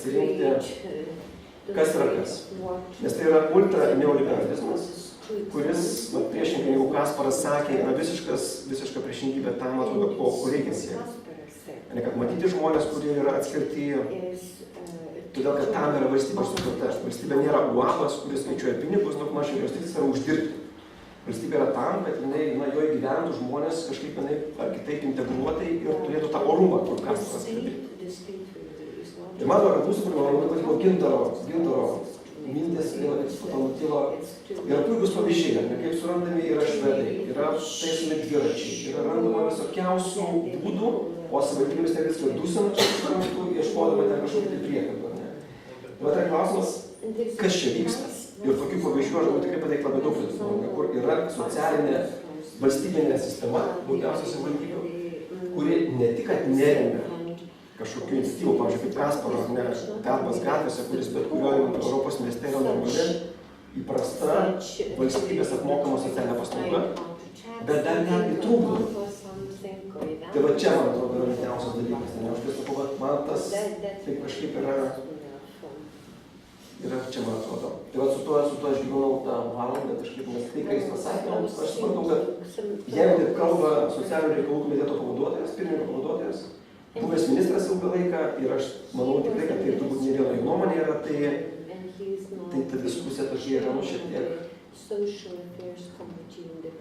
pasirinkti, kas yra kas. Nes tai yra ultra neoliberalizmas, kuris, priešingai, jeigu Kasparas sakė, yra visiška priešingybė tam, atrodo, ko reikia siekti. Kad matyti žmonės, kurie yra atskirti, todėl kad tam yra valstybės sukurta. Valstybė nėra uabas, kuris skaičiuoja pinigus, daug mažiau, jos tikslas yra uždirbti. Valstybė yra tam, kad joje gyventų žmonės kažkaip ar kitaip integruotai ir turėtų tą orumą, kur Kasparas kalbėjo. Ir man atrodo, mūsų labai patiko Gintaro mintis, yra puikus pavyzdžiai, kaip surandami yra švedai, yra taisomi dviračiai, yra randama visokiausių būdų, o savivaldybė vis tiek viską dusina, ieškodama ten kažkokį tai priekabą. Tai yra klausimas, kas čia vyksta. Ir tokių pavyzdžių aš galiu tikrai pateikti labai daug Lietuvoje, kur yra socialinė valstybinė sistema, daugiausiai savivaldybių, kuri ne tik neremia kažkokių iniciatyvų, pavyzdžiui, kaip Kasparo, darbas gatvėse, kuris bet kurioje Europos mieste yra normali, įprasta valstybės apmokama socialinė paslauga, bet dar netgi trūkdo. Tai va čia, man atrodo, yra liūdniausias dalykas. Aš tai sakau, man tas tai kažkaip yra čia, man atrodo. Tai va su tuo aš gyvenau tą valandą, kažkaip, nes tai, kai jis pasakė, aš supratau, kad jeigu taip kalba socialinių reikalų komiteto pavaduotojas, pirmininko pavaduotojas, buvęs ministras ilgą laiką, ir aš manau tikrai, kad tai turbūt ne viena jų nuomonė yra, tai ta diskusija tokia yra, šiek tiek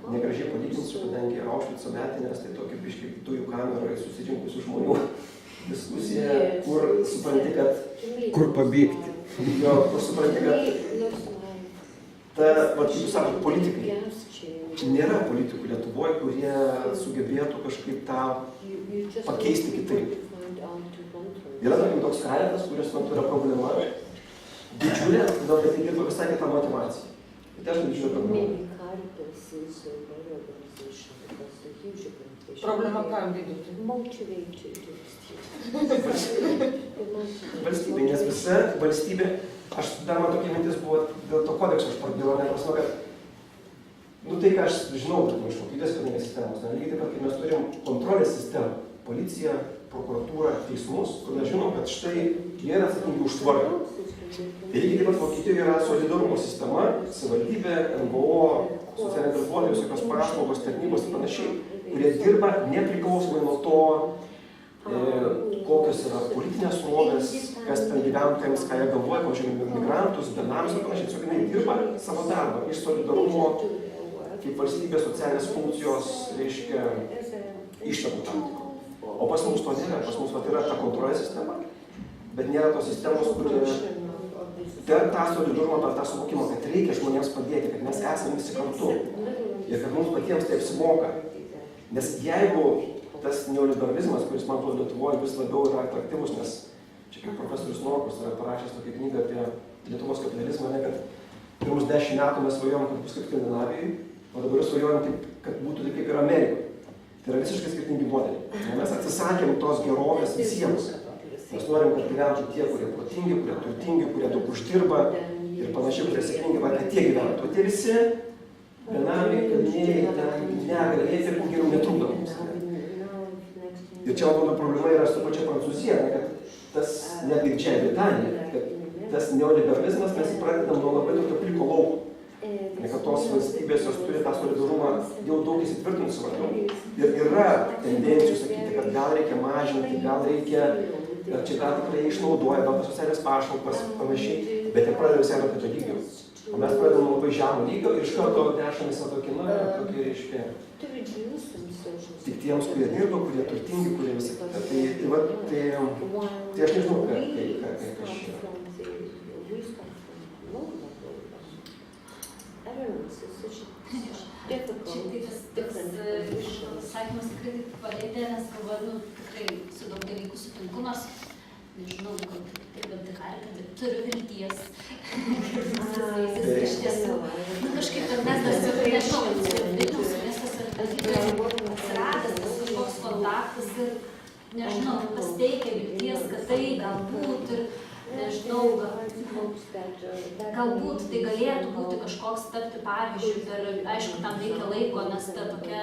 negražiai palyginsiu, kadangi Aušvico metinės, tai tokia biškai dujų kameroje susirinkusių žmonių diskusija, kur supranti, kad... Kur pabėgti? Jo, kur supranti, kad kaip jūs sakot, politikai. Nėra politikų Lietuvoje, kurie sugebėtų kažkaip tą pakeisti kitaip. Yra toks karitas, kuris man yra problema, didžiulė, todėl kad tai dirba visai kitą motivaciją. Tai aš didžiulė problema. Problema kam didinti? Valstybė, nes visa valstybė, dar man tokia mintis buvo, dėl to kodekso aš pradėjau, neprasme, kad tai, ką aš žinau, iš Vokietijos karinės sistemos, lygiai taip pat, kai mes turim kontrolės sistemą, policiją, prokuratūrą, teismus, kur mes žinom, kad štai jie yra atsakingi už tvarką. Lygiai taip pat Vokietijoje yra solidarumo sistema, savivaldybė, NVO, socialiniai darbuotojai, visokios paslaugos, tarnybos ir panašiai, kurie dirba nepriklausomai nuo to, kokios yra politinės srovės, kas ten gyventojams, ką jie galvoja, pavyzdžiui, migrantus, benamius ir panašiai. Tiesiog jinai dirba savo darbą iš solidarumo, kaip valstybės socialinės funkcijos, reiškia, ištakų tam tikrų. O pas mus to nėra, pas mus yra ta kontrolės sistema, bet nėra tos sistemos, kurie per tą solidarumą, per tą suvokimą, kad reikia žmonėms padėti, kad mes esame visi kartu ir kad mums patiems tai apsimoka. Nes jeigu tas neoliberalizmas, kuris man atrodo Lietuvoje vis labiau yra atraktyvus, nes čia kaip profesorius Norkus yra parašęs tokią knygą apie Lietuvos kapitalizmą, kad pirmus 10 metų mes svajojom, kad bus kaip Skandinavijai, o dabar svajojom, kad būtų taip kaip ir Amerikoje. Tai yra visiškai skirtingi modeliai. Mes atsisakėm tos gerovės visiems. Mes norim, kad gyventų tie, kurie protingi, kurie turtingi, kurie daug uždirba ir panašiai, kurie sėkmingi, kad tie gyventų. O tie visi benamiai, kaliniai, negalė, jie taip geriau netrukdo mums. Ir čia, mano problema yra su pačia Prancūzija, kad tas, netgi čia Britanija, kad tas neoliberalizmas mes pradedam nuo labai tokio pliko lauko. Kad tos valstybės jos turi tą solidarumą jau daug įsitvirtinti svarbiau. Ir yra tendencijų sakyti, kad gal reikia mažinti, gal reikia, čia gal tikrai išnaudoja, gal socialinės pašalpas, panašiai, bet ir pradeda visai nuo kito lygio. O mes pradedam nuo labai žemo lygio ir iš karto nešame visą tokį, tokį reiškia, tik tiems, kurie dirba, kurie turtingi, kurie visą kitą. Tai aš nežinau, kas čia yra. Čia tas sakymas tikrai taip palėtė, nes kalba, tikrai su daug dalykų sutinku, nors nežinau, gal taip antikarika, bet turiu vilties. Iš tiesų, kažkaip, kad mes tas nežinau, Vilniaus miestas atsiradęs, tas kažkoks kontaktas ir, nežinau, pasteikia vilties, kad tai galbūt ir nežinau, galbūt tai galėtų būti kažkoks tapti pavyzdžių, ir aišku, tam reikia laiko, nes ta tokia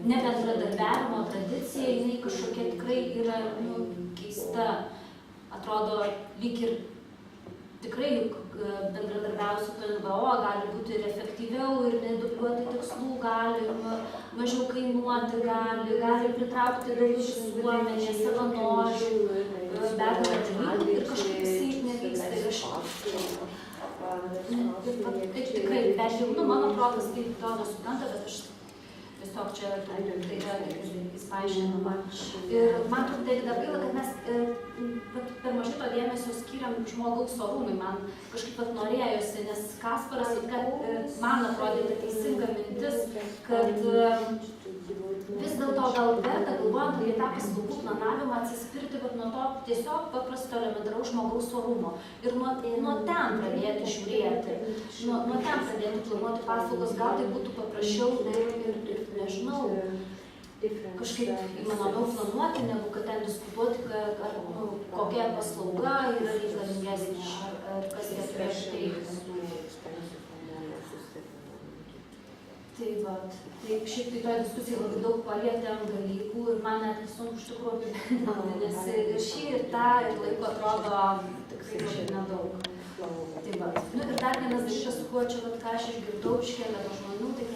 nebendradarbiavimo tradicija, jinai kažkokia tikrai yra keista. atrodo, lyg ir tikrai bendradarbiausiu su NVO, gali būti ir efektyviau, ir nedubliuoti tikslų, gali mažiau kainuoti, gali pritraukti daug visuomenės, savanorių, begalę dalykų ir kažkaip jisai nevyksta. Ir aš taip tikrai, bent jau, mano protas taip to nesupranta, bet aš tiesiog čia tai yra dalykas paaiškinama. Ir man truputėlį dar gaila, kad mes per mažai to dėmesio skiriam žmogaus orumui. Man kažkaip norėjosi, nes Kasparas, man atrodė teisinga mintis, kad vis dėlto gal verta, galvojant apie tą paslaugų planavimą, atsispirti nuo to tiesiog paprasto elementaraus žmogaus orumo. Ir nuo ten pradėti žiūrėti, nuo ten pradėti planuoti paslaugas, gal tai būtų paprasčiau ir nežinau, kažkaip įmanomiau planuoti, negu kad ten diskutuoti, kokia paslauga yra reikalingesnė, ar kas ją turėtų teikti. Tai šiaip tai toje diskusijoje labai daug palietėm dalykų ir man net sunku iš tikrųjų apibendrinti, nes ir šį, ir tą, ir laiko atrodo tikrai labai nedaug. Ir dar vienas dalykas, su kuo čia, ką aš išgirdau iš keleto žmonių, tai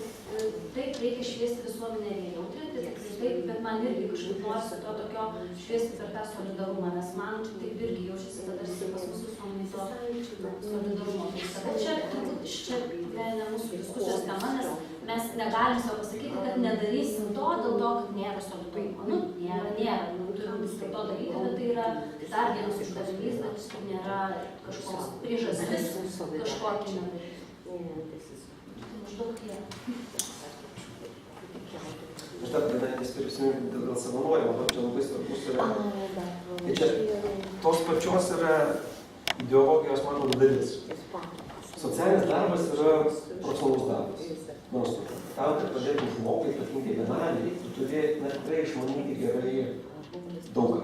taip reikia šviesti visuomenę ir jautrinti, taip, bet man irgi kažkaip norisi to tokio šviesti per tą solidarumą, nes man taip irgi jaučiasi, kad tarsi pas mus visuomenį to solidarumo. Bet čia turbūt ne mūsų diskusijos tema, nes mes negalim savo pasakyti, kad nedarysim to dėl to, kad nėra solidarumo. Nėra. Turim vis to daryti, bet tai yra dar vienas uždavinys, bet tai nėra kažkoks priežastis kažkokį nedaryti. Maždaug jie. Aš dar vienas prisiminti dėl savanorių, manau, čia labai svarbus yra. Tai čia tos pačios yra ideologijos, manau, dalis. Socialinis darbas yra profesionalus darbas. Tam, kad padėtum žmogui, ypatingai vienaliai, tu turi tikrai išmanyti gerai daugą.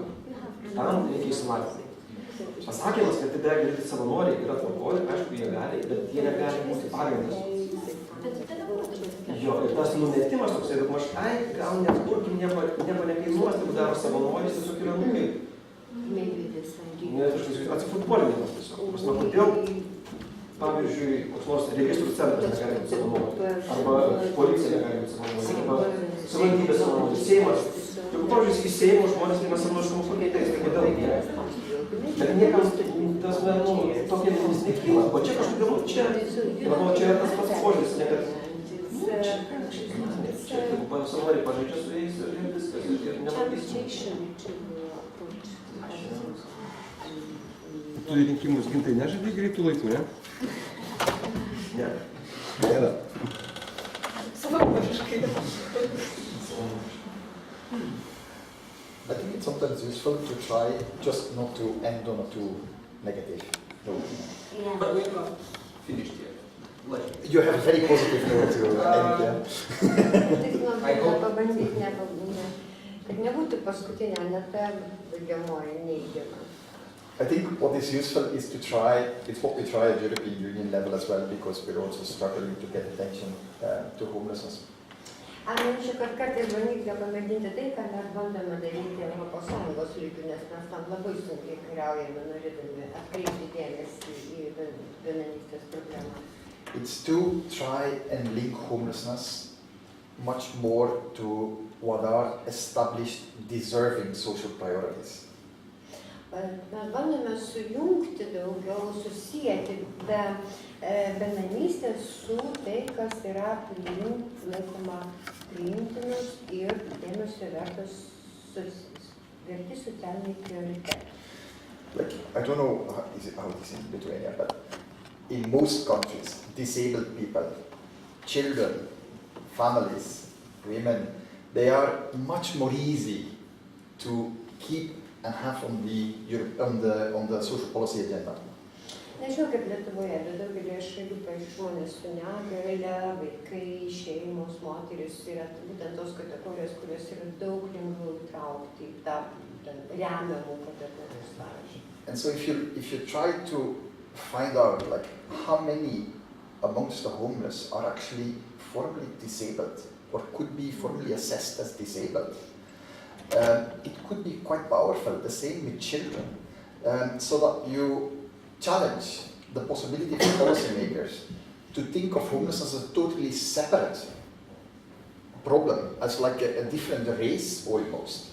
Tam reikia išsilavinti. Pasakymas, kad tai gali daryti savanoriai, yra tvarkoj, aišku, jie gali, bet jie negali būti pagrindas. Jo, ir tas numetimas toksai, kad maž, gal nekurkim, nieko nekainuos, jeigu daro savanoris, tiesiog yra nukai. Atsifutbolinimas tiesiog. Kodėl, pavyzdžiui, koks nors registrų centras negali būti savanoriai, arba policija negali būti savanoriai, arba savivaldybės savanoriai, Seimas. Jeigu, pavyzdžiui, į Seimo žmonės neina savanoriškumus pakeitėjais, tai kodėl jie? Bet niekam tas, tokie mintis nekyla. O čia kažkodėl, čia tas pats požiūris, ne kad jeigu savanoriai pažaidžia su jais ir viskas, ir nematysim. Tu į rinkimus Gintai nežaidai greitų laikų, ne? Ne. Nėra. Savanoriškai. I think it's sometimes useful to try just not to end on a too negative note. Yeah. But we're not finished yet. You have a very positive note to end, yeah? Tik noriu pabandyti kad nebūtų paskutinė nata baigiamoji neigiama. I think what is useful is to try, it's what we try at European Union level as well, because we're also struggling to get attention to homelessness. Manyčiau, kad kartais bandykime pamėginti tai, ką mes bandome daryti Europos Sąjungos lygiu, nes mes tam labai sunkiai kariaujame, norėdami atkreipti dėmesį į vienanystės problemą. It's to try and link homelessness much more to what are established deserving social priorities. Mes bandome sujungti daugiau, susijęti benamystės su tai, kas yra laikoma priimtinas ir dėmesio verti socialiniai prioritetai. Like, I don't know how it is in Lithuania, but in most countries, disabled people, children, families, women, they are much more easy to keep and have on the social policy agenda. Nežinau kaip Lietuvoje, bet daugelį šalių, žmonės su negalia, vaikai, šeimos, moterys yra būtent tos kategorijos, kurios yra daug lengviau įtraukti į tą remiamų kategorijų sąrašą. And so if you try to find out like how many amongst the homeless are actually formally disabled or could be formally assessed as disabled, it could be quite powerful. The same with children. so that you challenge the possibility for policymakers to think of homelessness as a totally separate problem, as like a different race almost.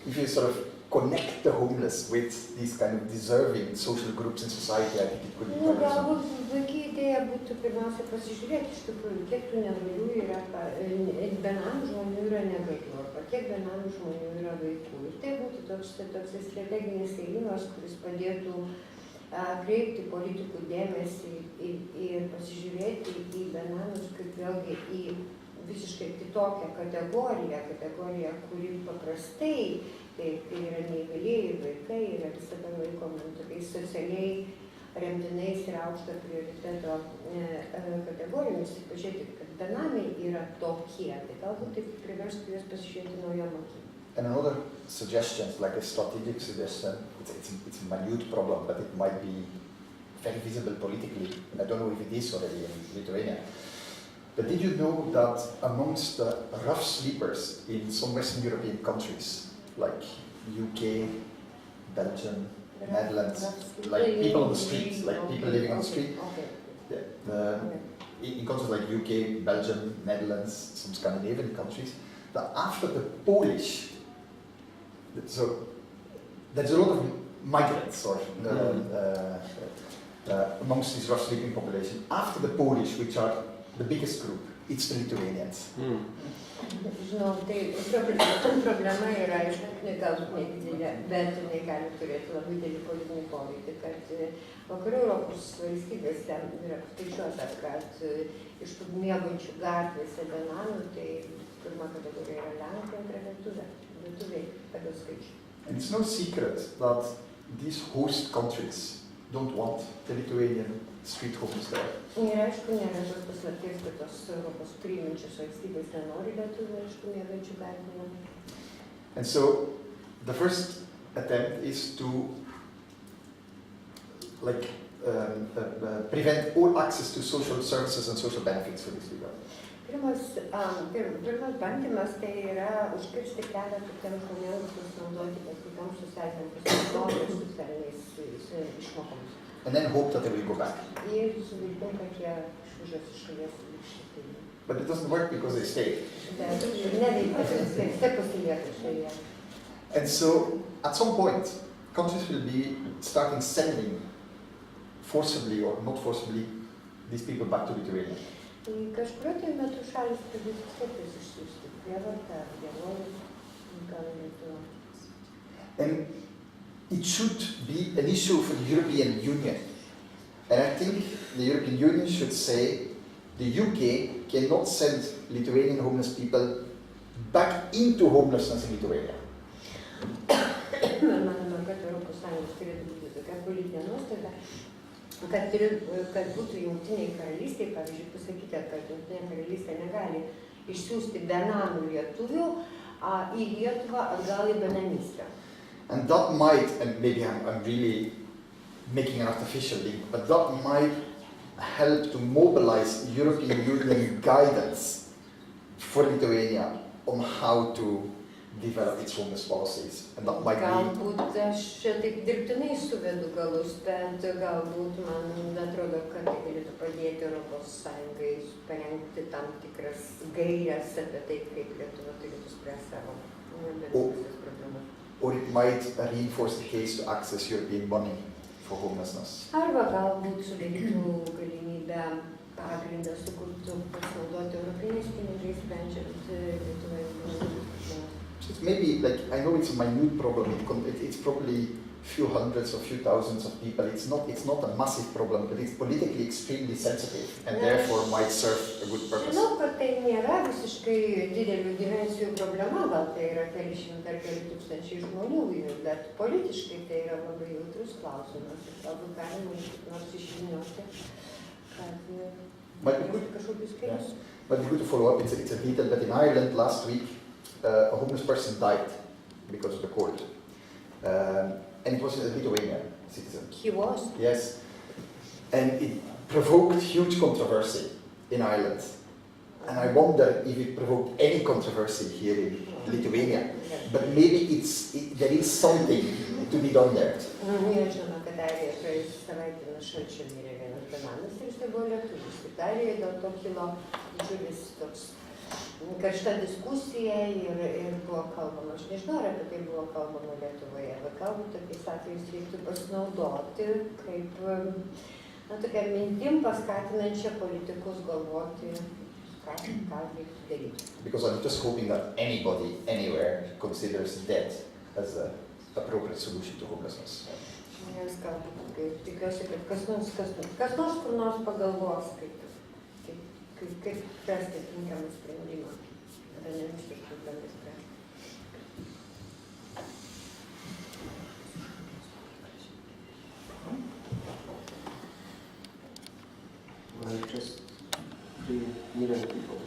If you sort of connect the homeless with these kind of deserving social groups in society, I think it could be Nu, bothersome. galbūt vaikai idėja būtų pirmiausia pasižiūrėti iš tikrųjų, kiek tų negalių yra, benamių žmonių yra negalių, arba kiek benamių žmonių yra vaikų. Ir tai būtų toks strateginis ėjimas, kuris padėtų kreipti politikų dėmesį ir pasižiūrėti į benamius kaip vėlgi į visiškai kitokią kategoriją, kuri paprastai tai yra neįgalieji vaikai, yra visada laikoma tokiais socialiai remtinais ir aukšto prioriteto kategorijomis. Ir pažiūrėti, kad benamiai yra tokie, tai galbūt taip priverstų juos pasižiūrėti naujom akim. And another suggestion, like a strategic suggestion, it's a minute problem, but it might be very visible politically. I don't know if it is already in Lithuania. But did you know that amongst the rough sleepers in some Western European countries, like UK, Belgium, Netherlands, like people on the street, like people living on the street, in countries like UK, Belgium, Netherlands, some Scandinavian countries, that after the Polish, so there's a lot of migrants or amongst this rough sleeping population. After the Polish, which are the biggest group, it's the Lithuanians. Žinau, tai problema yra, aišku, galbūt nedidelė, bet jinai gali turėti labai didelį politinį poveikį, kad vakarų Europos valstybėse yra skaičiuota, kad iš tų miegančių gatvėse benamių, tai pirma kategorija yra Lenkai, antra lietuviai pagal skaičių. And it's no secret that these host countries don't want the Lithuanian street homeless there. Ir aišku, nėra tos paslapties, kad tos Europos priimančios valstybės nenori lietuvių, aišku, miegančių gatvėje. And so the first attempt is to prevent all access to social services and social benefits for these people. Pirmas bandymas tai yra užkirsti kelią tokiam žmonėms pasinaudoti kažkokiam socialiniam paslaugom, socialiniais išmokoms. And then hope that they will go back. Ir su viltim, kad jie išvažiuos iš šalies ir But it doesn't work because they stay. neveikia, vis tiek pasilieka šalyje. And so at some point, countries will be starting sending forcibly or not forcibly these people back to Lithuania. Tai kažkurio tai metu šalis pradės vis išsiųsti prievartą, vienuolius, gal Lietuvą. And it should be an issue for the European Union. And I think the European Union should say the UK cannot send Lithuanian homeless people back into homelessness in Lithuania. Manoma, kad Europos Sąjungos turėtų būti tokia politinė nuostata, kad būtų Jungtiniai Karalystiai, pavyzdžiui, pasakyta, kad Jungtinė Karalystė negali išsiųsti benamių lietuvių į Lietuvą atgal į benamystę. And that might, and maybe I'm really making an artificial link, but that might help to mobilize European Union guidance for Lithuania on how to develop its homeless policies. And that might be... Galbūt aš taip dirbtinai suvedu galus, bet galbūt man atrodo, kad tai galėtų padėti Europos Sąjungai parengti tam tikras gairias apie tai, kaip Lietuva turėtų spręsti savo bendrosios problemas. Or it might reinforce the case to access European money for homelessness. Arba galbūt sudarytų galimybę pagrindą sukurtų pasinaudoti europiniais pinigais, sprendžiant Lietuvoje problemas. It's maybe, like, I know it's a minute problem, it's probably few hundreds or few thousands of people. It's not a massive problem, but it's politically extremely sensitive and therefore might serve a good purpose. Žinau, kad tai nėra visiškai didelių dimensijų problema, gal tai yra keli šimtai ar keli tūkstančiai žmonių, bet politiškai tai yra labai jautrus klausimas. Galbūt galima nors išvynioti, kad kažkokius kelius. But be good to follow up. It's a detail, but in Ireland last week, a homeless person died because of the cold. And it was a Lithuanian citizen. He was? Yes. And it provoked huge controversy in Ireland. And I wonder if it provoked any controversy here in Lithuania. But maybe there is something to be done there. Jie žino, kad Airijoje praėjusią savaitę nuo šalčio mirė vienas benamis ir tai buvo lietuvis. Italijoje dėl to kilo didžiulis toks karšta diskusija ir buvo kalbama. Aš nežinau, ar apie tai buvo kalbama Lietuvoje, bet galbūt tokiais atvejais reiktų pasinaudoti kaip tokia mintim paskatinančia politikus galvoti, ką reiktų daryti. Because I'm just hoping that anybody, anywhere, considers death as an appropriate solution to homelessness. Nes galbūt tikiuosi, kad kas nors kur nors pagalvos, kaip spręsti tinkamą sprendimą. Ar ne visiškai problemai spręsti. Well, just 3 million people.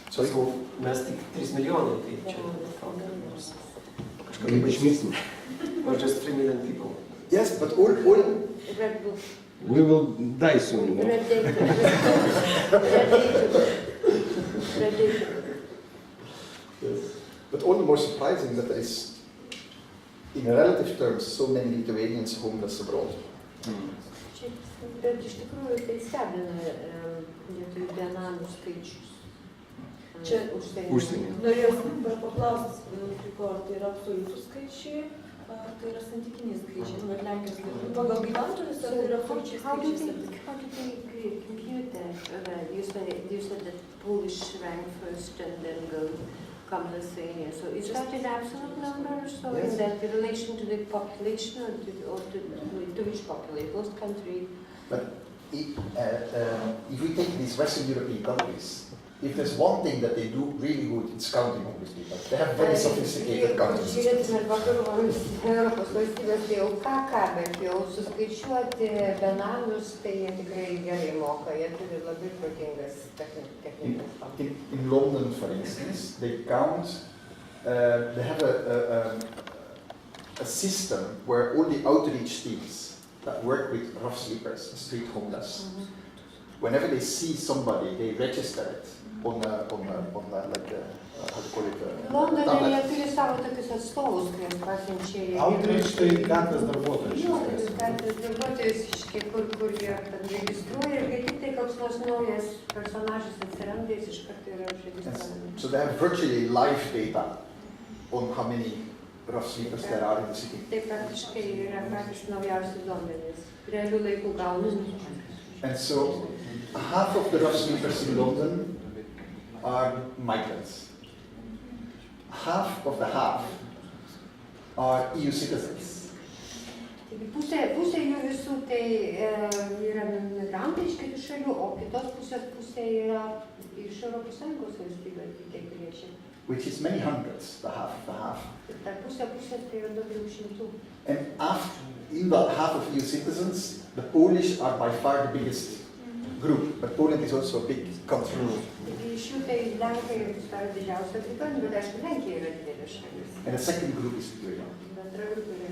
Sorry? Sakau, mes tik 3 milijonai, tai čia nors kažką Kaip išmirsim. Or just 3 million people. Yes, but all Red Bull. We will die soon. No? But all the more surprising that there is, in relative terms, so many Lithuanians homeless abroad. Bet iš tikrųjų tai stebina lietuvių benamių skaičius. Čia Užsienį. norėjau paklausti, ar tai yra absoliutų skaičiai, ar tai yra santykiniai skaičiai, bet Lenkijos lietuvių pagal gyventojus, ar tai yra absoliučiai How do skaičiai? they compute that? You said that Polish rank first and then comes Lithuania. So is that in absolute numbers? So Yes. in that in relation to the population or to which population? What country? But if we take these Western European countries, if there's one thing that they do really good, it's counting homeless people. They have very sophisticated counters. Žiūrėtume vakarų Europos valstybės, tai jau ką, bet jau suskaičiuoti benamius, tai jie tikrai gerai moka, jie turi labai protingas technikas. In London, for instance, they count, they have a system where all the outreach teams that work with rough sleepers, street homeless, whenever they see somebody, they register it on a like a, how to call it, Londone jie tablet. turi savo tokius atstovus, kurie pasiunčia į... Outreach tai gatvės darbuotojai. Jo, gatvės darbuotojus, kur jie registruoja ir kai tik tai koks nors naujas personažas atsiranda, jis iš karto yra užregistruojamas. So they have virtually live data on how many rough sleepers there are in the city. Tai praktiškai yra patys naujausi duomenys, realių laikų gaunami. And so half of the rough sleepers in London are migrants. Half of the half are EU citizens. Taigi pusė jų visų tai yra migrantai iš kitų šalių, o kitos pusė yra iš Europos Sąjungos valstybių atvykę piliečiai. Which is many hundreds, the half of the half. Ta pusė tai yra daugiau šimtų. And in that half of EU citizens, the Polish are by far the biggest group, but Poland is also a big country. Taigi iš jų tai Lenkai sudaro didžiausią grupę, bet aišku, Lenkija yra didelė šalis. And the second group is Lithuania. Bendra grupė yra.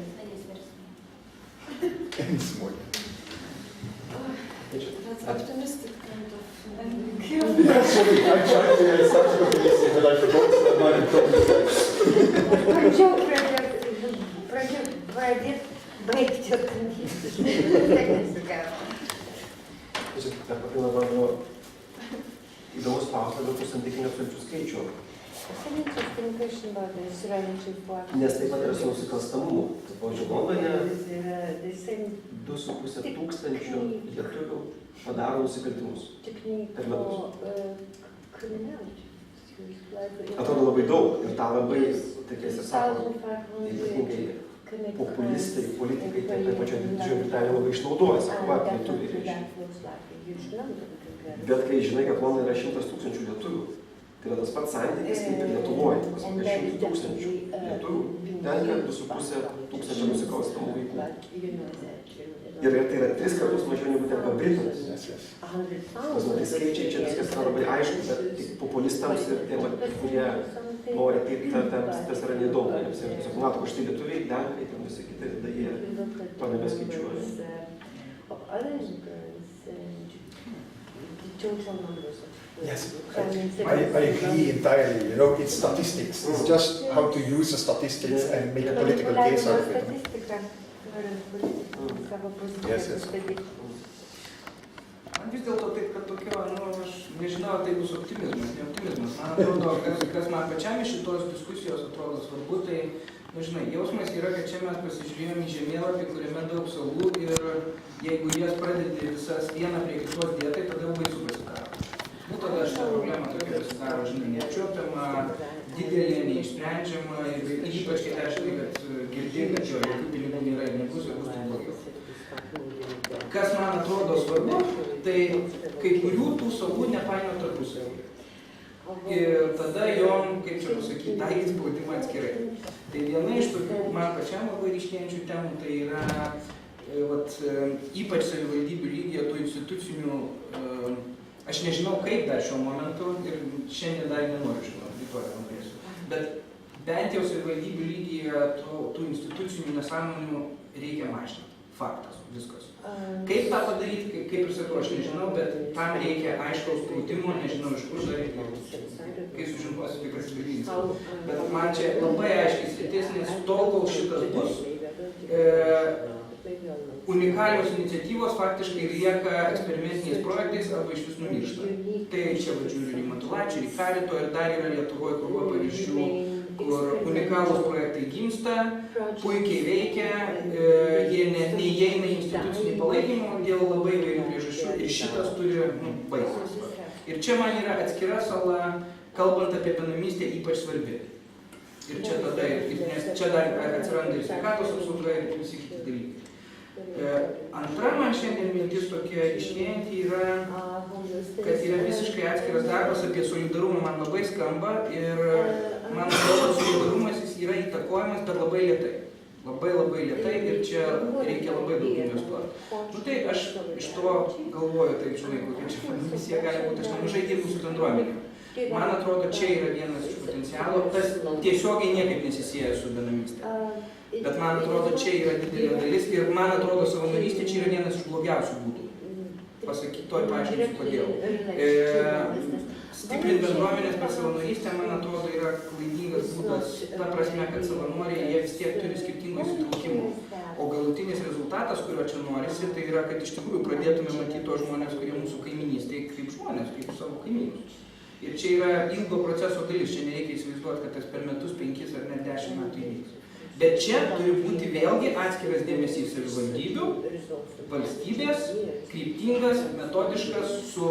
And it's more. That's optimistic kind of. Yeah, sorry, I tried to start optimistic, but I forgot my optimism. Pradėt baigti optimistiškai. Dar papildomą įdomus klausimas dėl tų santykinių absoliučių skaičių. Nes taip pat yra su nusikalstamumu. Pavyzdžiui, Londone 2,5 tūkstančių lietuvių padaro nusikaltimus per metus. Atrodo labai daug ir tą labai, tikiuosi, sako, ypatingai populistai, politikai, tai taip pačioje Didžiojo Britanijoje labai išnaudoja, sako, va, lietuviai reiškia. Bet kai žinai, kad Londone yra 100 tūkstančių lietuvių, tai yra tas pats santykis kaip ir Lietuvoje, apie 100 tūkstančių lietuvių, tenka 2,5 tūkstančio nusikalstamų vaikų. Ir tai yra 3 kartus mažiau negu tenka Britams. Tai skaičiai čia viskas yra labai aišku, bet tik populistams ir tiem, kurie nori taip, tas yra nedaug. Tiesiog matau, štai lietuviai, lenkai, ten visi kiti, tada jie to nebeskaičiuoja. Total numbers of Yes, That means I agree entirely. You know, it's statistics. It's just how to use the statistics and make a political case out of it. Statistika, norint politikai savo poziciją Yes, yes. pristatyti. Man vis dėlto taip, kad tokio, aš nežinau, ar tai bus optimizmas, ne optimizmas. Man atrodo, kas man pačiam iš šitos diskusijos atrodo svarbu, tai, žinai, jausmas yra, kad čia mes pasižiūrėjome į žemėlapį, kuriame daug salų ir jeigu jas pradedi visas vieną prie kitos dėtai, tada jau baisu pasidaro. Nu, tada šitą problemą tokia pasidaro, žinai, neapčiuopiama, didelė, neišsprendžiama ir ypač kai aiškai, kad girdėjai, kad jo jokių pinigų nėra ir nebus ir bus tik blogiau. Kas man atrodo svarbu, tai kai kurių tų salų nepainio tarpusavį. Ir tada jom, kaip čia pasakyti, taikyti spaudimą atskirai. Tai viena iš tokių man pačiam labai ryškėjančių temų, tai yra ypač savivaldybių lygyje tų institucinių, aš nežinau kaip dar šiuo momentu ir šiandien dar nenoriu žinoti, rytoj norėsiu. Bet bent jau savivaldybių lygyje tų institucinių nesąmonių reikia mažinti. Faktas, viskas. Kaip tą padaryti, kaip ir sakau, aš nežinau, bet tam reikia aiškaus spaudimo, nežinau iš kur dar reikia. Kai sužinosiu, tai pasidalinsiu. Bet man čia labai aiškiai sritis, nes tol, kol šitas bus, unikalios iniciatyvos faktiškai lieka eksperimentiniais projektais arba iš vis numiršta. Tai čia vadžiūriu į Matulaičio, į Karito ir dar yra Lietuvoje krūva pavyzdžių, kur unikalūs projektai gimsta, puikiai veikia, jie net neįeina į institucinį palaikymą dėl labai įvairių priežasčių ir šitas turi baigtis. Ir čia man yra atskira sala, kalbant apie benamystę, ypač svarbi. Ir čia tada, nes čia dar atsiranda ir sveikatos apsauga ir visi kiti dalykai. Antra man šiandien mintis tokia iškėjanti yra, kad yra visiškai atskiras darbas apie solidarumą, man labai skamba ir man atrodo, solidarumas jis yra įtakojamas, bet labai lėtai. Labai lėtai ir čia reikia labai daug investuoti. Nu tai aš iš to galvoju, taip žinai, kokia čia misija gali būti, aš nemažai dirbu su bendruomenėm. Man atrodo, čia yra vienas iš potencialo, tas tiesiogiai niekaip nesisieja su benamystė. Bet man atrodo, čia yra didelė dalis ir man atrodo, savanorystė čia yra vienas iš blogiausių būdų. Pasakyti, toj paaiškinsiu kodėl. Stiprinti bendruomenės per savanorystę, man atrodo, yra klaidingas būdas, ta prasme, kad savanoriai, jie vis tiek turi skirtingų įsitraukimų. O galutinis rezultatas, kurio čia norisi, tai yra, kad iš tikrųjų pradėtume matyti tos žmonės, kurie mūsų kaiminystėje kaip žmonės, kaip savo kaimynus. Ir čia yra ilgo proceso dalis, čia nereikia įsivaizduoti, kad tas per metus 5 ar net 10 metų įvyks. Bet čia turi būti vėlgi atskiras dėmesys savivaldybių, valstybės, kryptingas, metodiškas, su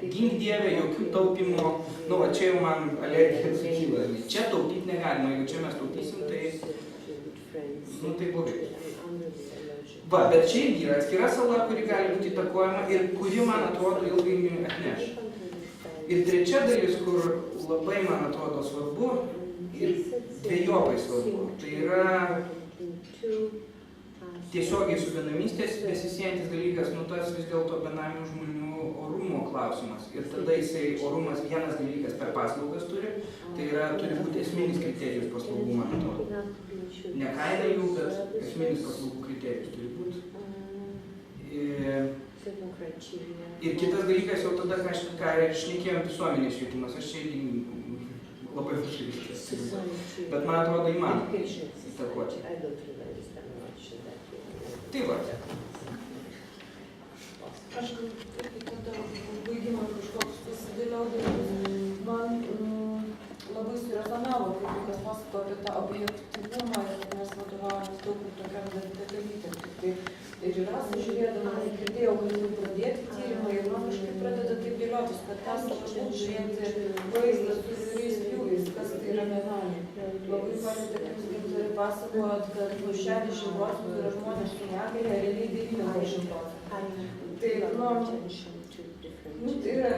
gink dieve, jokių taupimo. Nu, va čia jau man alergija sukyla. Čia taupyti negalima, jeigu čia mes taupysim, tai blogai. Va, bet čia yra atskira sala, kuri gali būti įtakojama ir kuri, man atrodo, ilgainiui atneš. Ir trečia dalis, kur labai, man atrodo, svarbu ir dvejopai svarbu, tai yra tiesiogiai su benamystės besisiejantis dalykas, nu tas vis dėlto benamių žmonių orumo klausimas. Ir tada jisai orumas vienas dalykas per paslaugas turi, tai yra turi būti esminis kriterijus paslaugų, man atrodo. Ne kaina jų, bet esminis paslaugų kriterijus turi būti. Ir kitas dalykas jau tada, ką šnekėjom visuomenės švietimas, aš čia labai mažai iškės. Bet man atrodo įmanoma įtakoti. Tai va. Aš irgi tada baigimą kažkoks pasidėliodavau. Man labai surezonavo, kaip kas pasako apie tą objektyvumą ir mes vadovaujamės daug ir tokiam dalykam. Ir yra, žiūrėdama, girdėjau, kad jau pradėti tyrimą ir man kažkaip pradeda taip dėliotis, kad tas kažkaip žiūrėti vaizdą su įvairiais pjūviais, kas tai yra benamiai. Labai palietė, kaip jūs gintarį pasakojot, kad 60 procentų yra žmonės su negalia, realiai 90 procentų. Tai, tai yra,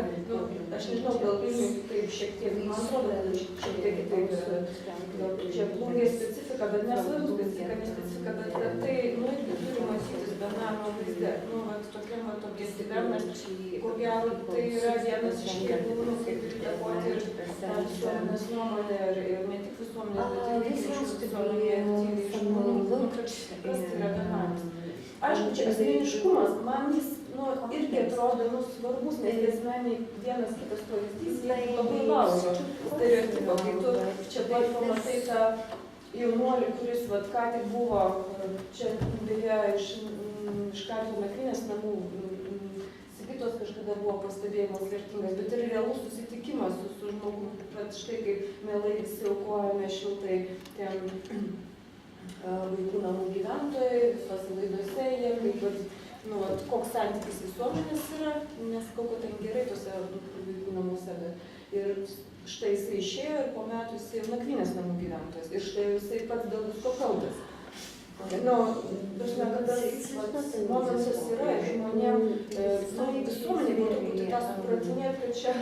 aš nežinau, gal Vilniui taip šiek tiek, man atrodo, šiek tiek kitaip yra. Čia plungės specifika, bet nesvarbu specifika, bet tai, irgi turi matytis benamio vaizde. Tokiam objektyviam, nes ko gero, tai yra vienas iš kelių, kaip ir įtakoti ir visuomenės nuomonę, ir ne tik visuomenės, bet ir iš visuomenėje aktyviai žmonių, kas tai yra benamis. Aišku, čia asmeniškumas, man jis irgi atrodo svarbus, nes esmeniai vienas kitas pavyzdys labai laužo stereotipą, kai tu čia pat pamatai tą jaunuolį, kuris ką tik buvo, čia beje iš Karlo nakvynės namų, Sigitos kažkada buvo pastebėjimas vertingas, bet ir realus susitikimas su žmogumi, bet štai kaip mielai visi aukojame šiltai ten vaikų namų gyventojai, visose laidose jie, kaip koks santykis visuomenės yra, nesakau, kad ten gerai tose vaikų namuose, bet ir štai jisai išėjo ir po metų jisai nakvynės namų gyventojas ir štai jisai pats dėl visko kaltas. Dažnai, kad tas momentas yra ir žmonėm, visuomenė buvo truputį tą supratinėt, kad čia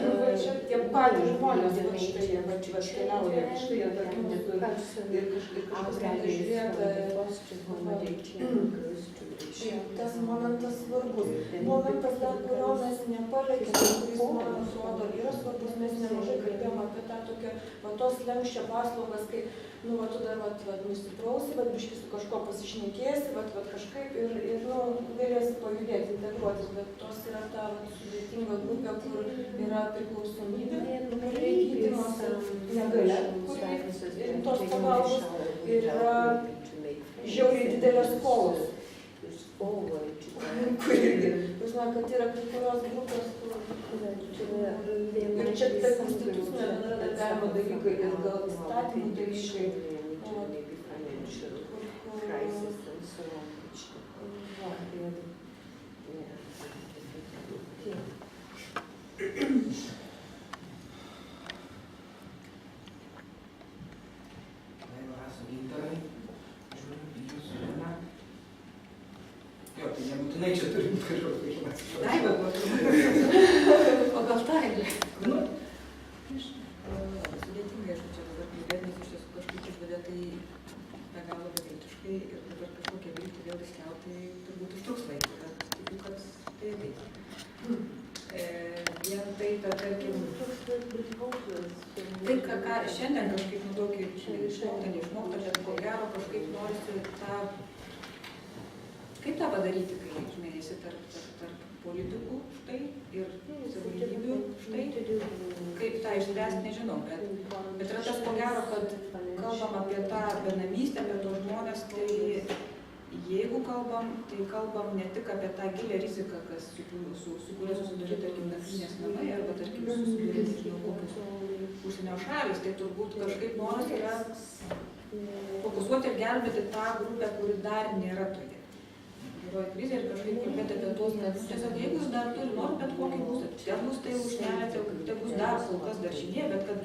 tie patys žmonės, štai jie keliauja, štai jie tarkim mūsų ir kažkas gali žiūrėti. Tas momentas svarbus. Momentas dar, kurio mes nepalėkėme, kuris, man atrodo, yra svarbus, mes nemažai kalbėjome apie tą tokią tos lenkščio paslaugas, kai tu dar nusiprausi, biškį su kažko pasišnekėsi, kažkaip ir galėsi pajudėti, integruotis, bet tos yra ta sudėtinga grupė, kur yra priklausomybė, kur reikia gydymas ir negalia, kur reikia tos pagalbos ir yra žiauriai didelės skolos. Kur irgi, kad yra kai kurios grupės, ir čia tai konstitucinio bendradarbiavimo dalykai ir gal įstatymų dalykai. Jo, tai nebūtinai čia turim kažkokį informaciją. Daiva, o gal Daiva? Sudėtingai, aišku, čia dabar kalbėt, nes iš tiesų kažkaip išvedė tai be galo beviltiškai ir dabar kažkokią viltį vėl iškelt, tai turbūt užtruks laiko, bet tikiu, kad tai ateis. Vien tai, kad tarkim, tai, ką šiandien kažkaip tokį išmoktą, neišmoktą, bet ko gero kažkaip norisi tą. Kaip tą padaryti, kai, žinai, esi tarp politikų štai ir savivaldybių štai, kaip tą išspręsti, nežinau, bet yra tas ko gero, kad kalbam apie tą benamystę, apie tos žmonės, tai jeigu kalbam, tai kalbam ne tik apie tą gilę riziką, su kuria susiduria, tarkim, nakvynės namai, arba, tarkim, susiduria, nežinau, kokius užsienio šalis, tai turbūt kažkaip noras yra fokusuoti ir gelbėti tą grupę, kuri dar nėra toje krizė ir kažkaip kalbėti apie tos, nes tiesiog jeigu jūs dar turi nori bet kokį būstą, tai bus tai užnelė, tai bus dar kol kas daržinė, bet kad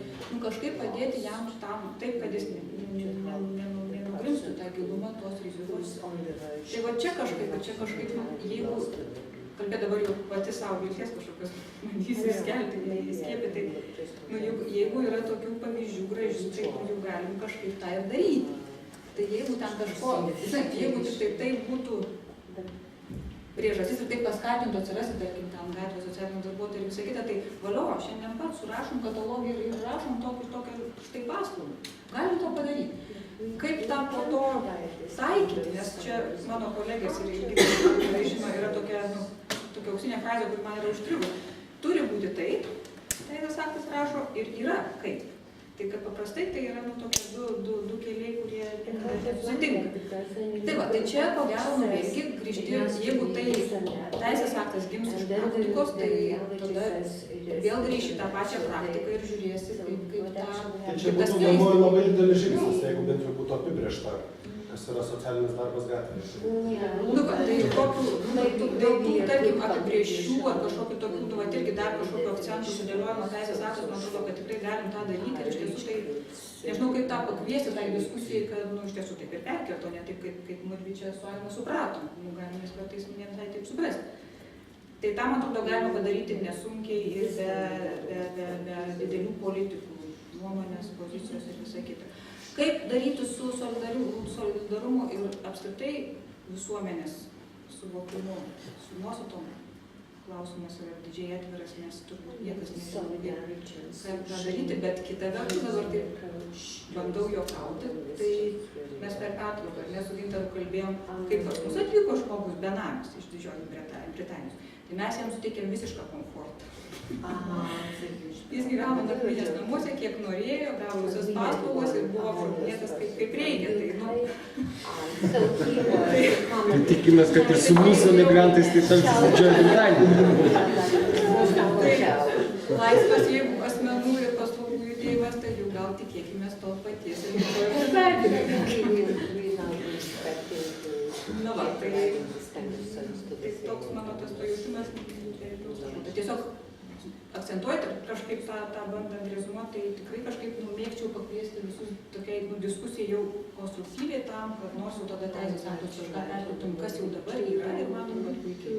kažkaip padėti jam tam taip, kad jis nenugrimstų tą gilumą tos rizikos. Tai va čia kažkaip, jeigu kalbėt dabar jau pati savo vilties kažkokios bandysi skelbti, įskiepyti, tai jeigu yra tokių pavyzdžių gražių, tai jau galim kažkaip tą ir daryti. Tai jeigu ten kažko, jeigu tik tai būtų priežastis ir taip paskatintų atsirasti, tarkim, tam gatvės socialinių darbuotojų ir visą kitą, tai valio, šiandien pat surašom katalogį ir rašom tokią štai paslaugą. Galim to padaryti. Kaip tą po to taikyti, nes čia mano kolegės ir žino, yra tokia auksinė frazė, kur man yra užstrigo. Turi būti taip, teisės aktas rašo, ir yra kaip. Tai kad paprastai tai yra tokie du keliai, kurie sutinka. Tai va, tai čia ko gero vėlgi grįžti, jeigu tai teisės aktas gims iš praktikos, tai tada vėl grįši tą pačią praktiką ir žiūrėsi, kaip tą... Tai čia būtų galvoju labai didelis žingsnis, jeigu bent jau būtų apibrėžta, kas yra socialinis darbas gatvėje. Tai tokių, tarkim, apibrėžčių ar kažkokių tokių, irgi dar kažkokių akcentų sudėliojimo teisės aktus, man atrodo, kad tikrai galim tą daryti ir iš tiesų tai, nežinau, kaip tą pakviesti tai diskusijai, kad, iš tiesų taip ir perkelto, ne taip, kaip mudvi čia su Alma supratom, galim mes kartais ne visai taip suprasti. Tai tą, man atrodo, galima padaryti nesunkiai ir be didelių politikų nuomonės, pozicijos ir visą kitą. Kaip daryti su solidarumu ir apskritai visuomenės suvokimu, su nuostatom? Klausimas yra didžiai atviras, nes turbūt niekas nežino, kaip tą daryti, bet kita vertus dabar taip bandau juokauti, tai mes per pertrauką, mes su Gintaru kalbėjom, kaip pas mus atvyko žmogus benamis iš Didžiosios Britanijos. Tai mes jam suteikėm visišką komfortą. Aha, Jis gyveno nakvynės namuose, kiek norėjo, gavo visas paslaugas ir buvo apšaukinėtas kaip reikia. Tai tikimės, kad ir su mūsų migrantais tai taps didžioji Britanija. Laisvas jeigu asmenų ir paslaugų judėjimas, tai jau gal tikėkimės to paties. Na va, tai toks mano tas pajautimas. Tiesiog akcentuojant ir kažkaip tą bandant reziumuoti, tai tikrai kažkaip mėgčiau pakviesti visus tokiai diskusijai jau konstruktyviai tam, kad nors jau tada teisės aktus kažką perkeltum, kas jau dabar yra ir matom, kad puikiai.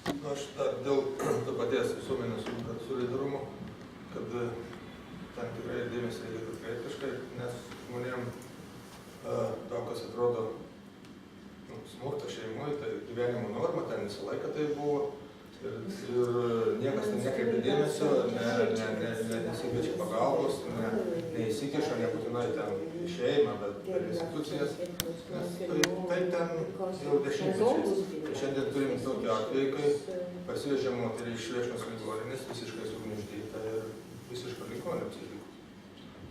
Aš dar dėl to paties visuomenės solidarumo, kad tam tikrai dėmesį reikia atkreipti kažkaip, nes žmonėm daug kas atrodo smurtas šeimoje, tai gyvenimo norma, ten visą laiką tai buvo ir niekas ten nekreipia dėmesio, nesikviečia pagalbos, neįsikiša nebūtinai ten į šeimą, bet per institucijas, nes tai ten jau dešimtmečiais. Šiandien turim tokį atvejį, kai parsivežė moterį iš Viešnos ligoninės, visiškai sugniuždyta ir visiškai ligoninė psichikos.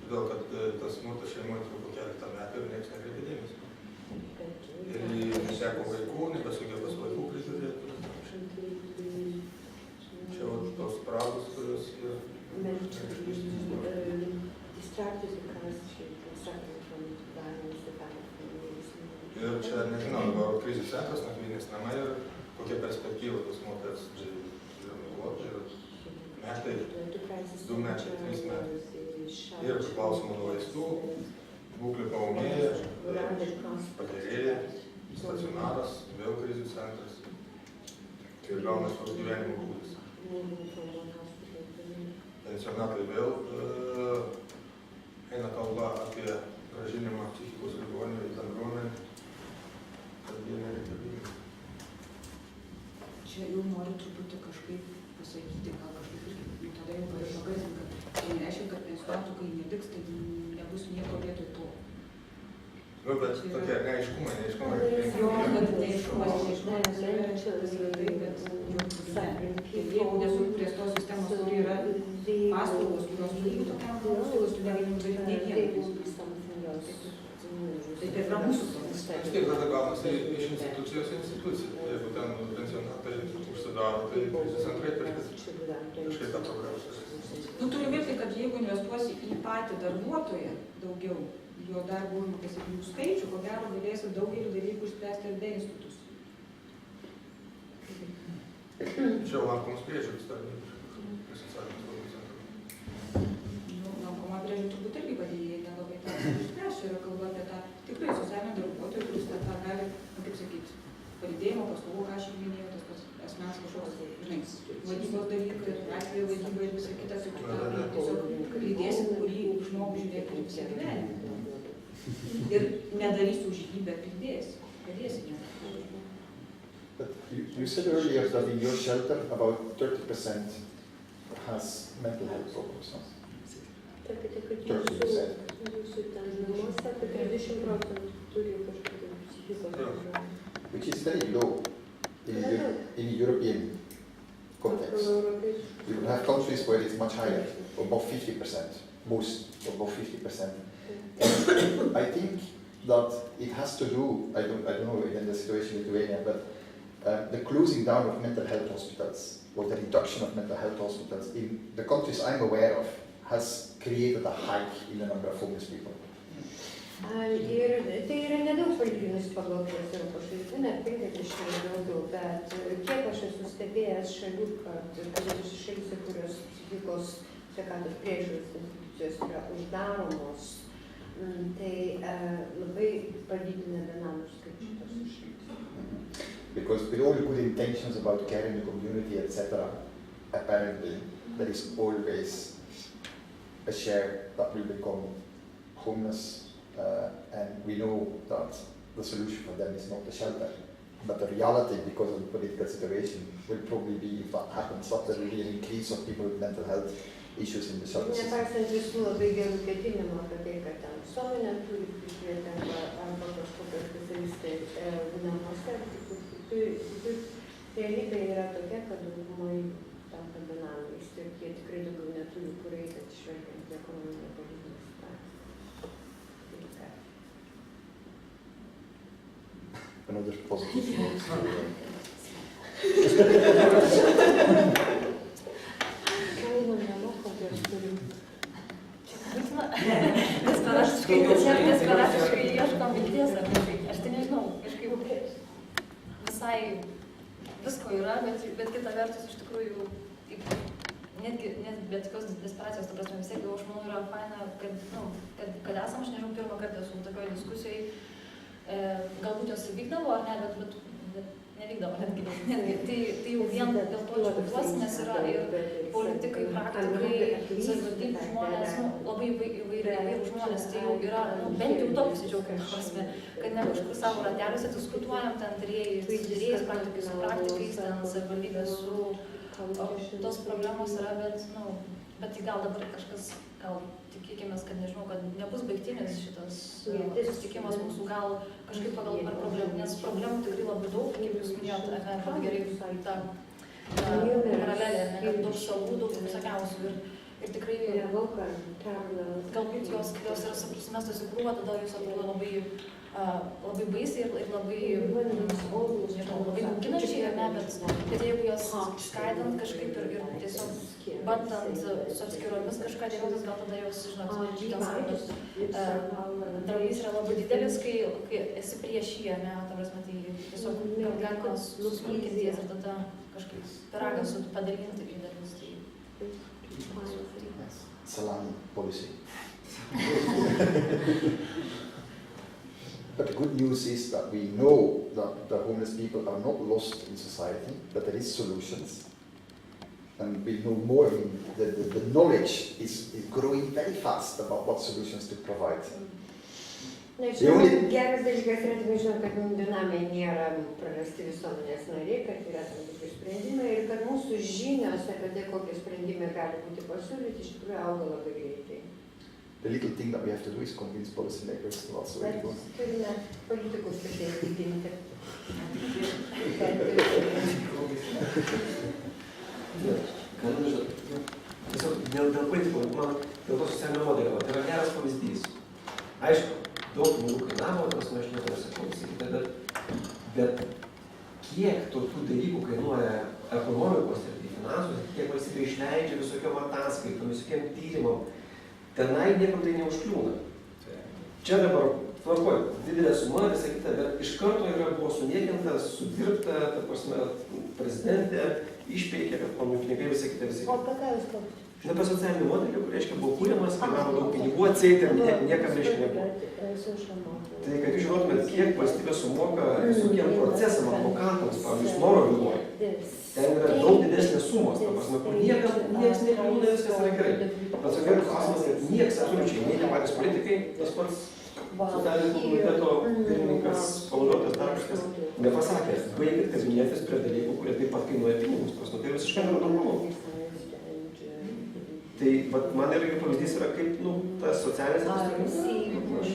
Todėl, kad tas smurtas šeimoje truko keletą metų ir niekas nekreipia dėmesio. Ir neteko vaikų, nebesugeba su vaikų prižiūrėti. Čia tos spragos, kurios yra. Ir čia, nežinau, dabar krizių centras, nakvynės namai ir kokia perspektyva tos moters yra nugloti. Ir metai, 2 metai, 3 metai. Ir priklausomų nuo vaistų, būklė paūmėja, pagerėja, stacionaras, vėl krizių centras. Ir gaunas toks gyvenimo būdas. Pensionatai vėl eina kalba apie grąžinimą psichikos ligoninių į bendruomenę, kad jie nereikalingi. Čia jau noriu truputį kažkaip pasakyti, gal kažkaip irgi tada jau pagaisim, kad tai nereiškia, kad pensionatų, kai nediks, tai nebus nieko vietoj to. Nu, bet tokie neaiškumai. Jo, bet neaiškumas yra čia, bet jeigu nesu prie tos sistemos, kur yra paslaugos, kurios turi tokiam paslaugos, tu negalim daryti nei vieną. Tai yra mūsų planas. Vis tiek tada gaunasi iš institucijos į instituciją. Jeigu ten pensionatai užsidaro, tai krizių centrai kažkaip tą problemą. Nu, turiu vilti, kad jeigu investuosi į patį darbuotoją daugiau, jo darbo užmokestį ir jų skaičių, ko gero galėsi daugelį dalykų išspręsti ir be institucijų. Čia lankomus priežiūros tarnybos, socialinės slaugos centrų. Lankoma priežiūra turbūt irgi padėjėjai nelabai tą išspręs. Čia yra kalba apie tą tikrai socialinį darbuotoją, kuris tą gali, kaip sakyti, palydėjimo paslaugų, ką aš jau minėjau, tas pats asmens kažkoks, žinai, vadybos dalykai, atvejo vadyba ir visa kita, tai tiesiog lydėsim, kurį žmogų žiūrėti visą gyvenimą. Ir nedarysi už jį, bet padėsi jam. But you said earlier that in your shelter about 30% has mental health problems, no? 30%. Which is very low in European context. You will have countries where it's much higher, above 50%, most above 50%. And I think that it has to do, I don't know in the situation in Lithuania, but the closing down of mental health hospitals, or the reduction of mental health hospitals in the countries I'm aware of, has created a hike in the number of homeless people. Ir tai yra nedaug palyginus pagal tuos Europos šalis, ne 50 daugiau, bet kiek aš esu stebėjęs šalių, kad šalyse, kurios psichikos sveikatos priežiūros institucijos yra uždaromos, tai labai padidina benamių skaičių tose šalyse. Because with all good intentions about caring the community, etc., apparently there is always a share that will become homeless. And we know that the solution for them is not the shelter, but the reality, because of the political situation, will probably be, if that happens, that there will be an increase of people with mental health issues in the service system. Nepaisant visų labai gerų ketinimų apie tai, kad ten visuomenė turi prižiūrėti arba kažkokie specialistai namuose, realybė yra tokia, kad daugumai tampa benamiais ir jie tikrai daugiau neturi kur eiti atsižvelgiant į ekonominę politinę situaciją. Another positive note. Desperatiškai ieškom vilties apie tai. Aš tai nežinau, kažkaip visai visko yra, bet kita vertus iš tikrųjų, netgi bet kokios desperacijos, ta prasme, vis tiek jau aš manau yra faina, kad esam, aš nežinau, pirmą kartą esu tokioj diskusijai, galbūt jos įvykdavo ar ne, bet nevykdavo netgi. Tai jau vien dėl to džiaugiuosi, nes yra ir politikai, praktikai, savivaldybių žmonės, labai įvairių žmonės, tai jau yra, bent jau to pasidžiaugiam prasme, kad ne kažkur savo rateliuose diskutuojam, ten tyrėjais, praktikai su praktikais, ten savivaldybės su tos problemos yra, bet tai gal dabar kažkas, gal tikėkimės, kad nežinau, kad nebus baigtinis šitas susitikimas mūsų, gal kažkaip pagal per problemų, nes problemų tikrai labai daug, kaip jūs minėjot, kad gerai tą paralelę, kad daug salų, daug visokiausių ir tikrai galbūt jos yra sumestos į krūvą, tada jūs atrodo labai baisiai ir labai bauginančiai, bet jeigu jas skaidant kažkaip ir tiesiog bandant su atskiromis kažką dėliotis, gal tada jos, žinot, darbys yra labai didelis, kai esi prieš jį, ne, ta prasme, tai tiesiog galima susmulkinti jas ir tada kažkaip pyragą padalinti į dalis. Salami policy. But the good news is that we know that the homeless people are not lost in society, that there is solutions. And we know more, I mean, the knowledge is growing very fast about what solutions to provide. Na, žinoma, geras dalykas yra, žinoma, kad benamiai nėra prarasti visuomenės nariai, kad yra tam tikri sprendimai ir kad mūsų žinios apie tai, kokie sprendimai gali būti pasiūlyti, iš tikrųjų auga labai greitai. The little thing that we have to do is convince policymakers to also really go. Turime politikus tikrai įtikinti. Tiesiog dėl politikų, man dėl to socialinio modelio, tai yra geras pavyzdys. Aišku, daug pinigų kainavo, tos aš nesakau pasakyti, bet kiek tokių dalykų kainuoja ekonomikos ir finansus, kiek valstybė išleidžia visokiom ataskaitom, visokiem tyrimam, tenai niekur tai neužkliūna. Čia dabar tvarkoj, didelė suma, visą kitą, bet iš karto buvo suniekinta, sudirbta, ta prasme, prezidentė išpeikė, kad mano pinigai visą kitą. O apie ką jūs kalbate? Apie socialinį modelį, kur reiškia buvo kūriamas, kainavo daug pinigų atseit ir niekam reiškia nebuvo. Tai kad jūs žinotumėt, kiek valstybė sumoka visokiem procesam, advokatams, pavyzdžiui, snoro byloje. Ten yra daug didesnės sumos, ta prasme, kur nieks nekliūna, viskas yra gerai. Pats vienas klausimas, kad nieks absoliučiai, nei tie patys politikai, tas pats socialinio komiteto pirmininkas, pavaduotojas dar kažkas, nepasakė, baigit kabinėtis prie dalykų, kurie taip pat kainuoja pinigus, prasme, tai visiškai normalu. Tai man irgi pavyzdys yra kaip, tas socialinis aspektas, aš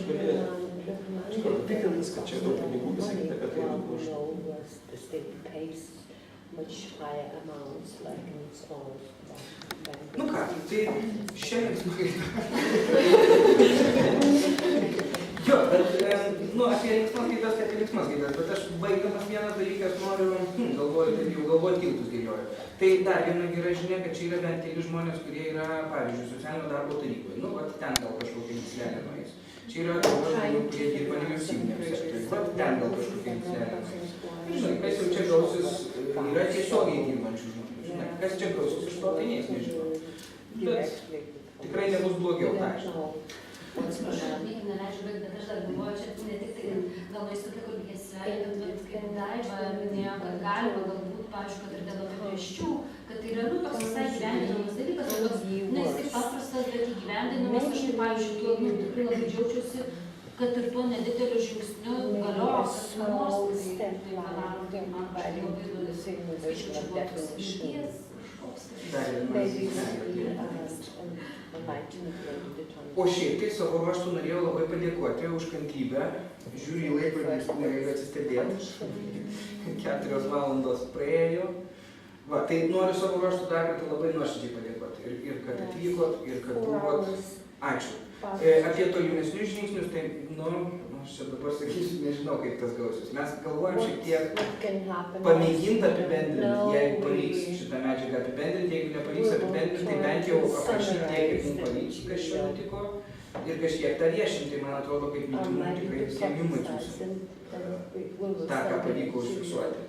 galiu tikrintis, kad čia daug pinigų, visą kitą, kad tai daug maždaug. Nu ką, tai šiandien smagai. Jo, bet, apie linksmas gaidas, bet aš baigdamas vienas dalykas noriu, galvoju tiltus dėlioju. Tai dar viena gera žinia, kad čia yra bent keli žmonės, kurie yra, pavyzdžiui, socialinio darbo taryboje. Ten gal kažkokia inicialė nueis. Čia yra žmonių, kurie dirba nevyriausybiniam sektoriui. Ten gal kažkokia inicialė nueis. Žinai, kas jau čia gausis, yra tiesiogiai dirbančių žmonių. Žinai, kas čia gausis iš to, tai nieks nežino. Bet tikrai nebus blogiau, tai žinau. Atsiprašau, neleidžiu baigti, bet aš dar galvoju, čia ne tik tai, gal nueis tokia komisija, bet kaip Daiva minėjo, kad galima galbūt, pavyzdžiui, kad ir dėl apibrėžčių, kad tai yra, toks visai gyvendinamas dalykas, jis tik paprastas, bet įgyvendinamas, aš tai, pavyzdžiui, tuo tikrai labai džiaučiuosi, kad ir tuo nedideliu žingsniu galios, kad nors tai padarom, tai man kažkaip labai duodas, skaičiu, čia buvo 1000. Dar vienas Maybe žingsnelis. enlightenment. O šiaip tai savo ruoštų norėjau labai padėkoti už kantrybę. Žiūriu į laikrodį, negaliu atsistebėti. 4 valandos praėjo. Va, tai noriu savo ruoštų dar kartą labai nuoširdžiai padėkoti. Ir kad atvykot, ir kad buvot. Ačiū. Apie tolimesnius žingsnius, tai, aš čia dabar sakysiu, nežinau, kaip tas gausis. Mes galvojam šiek tiek pamėginti apibendrinti, jeigu pavyks šitą medžiagą apibendrinti, jeigu nepavyks apibendrinti, tai bent jau aprašyti tiek, kaip mums pavyks, kas čia nutiko, ir kažkiek tą viešinti, man atrodo, kaip minimum tikrai visiems jums matysim. tą, ką pavyko užfiksuoti.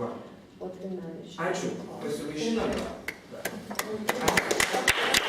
Va. Ačiū, pasivaišinome. Ačiū.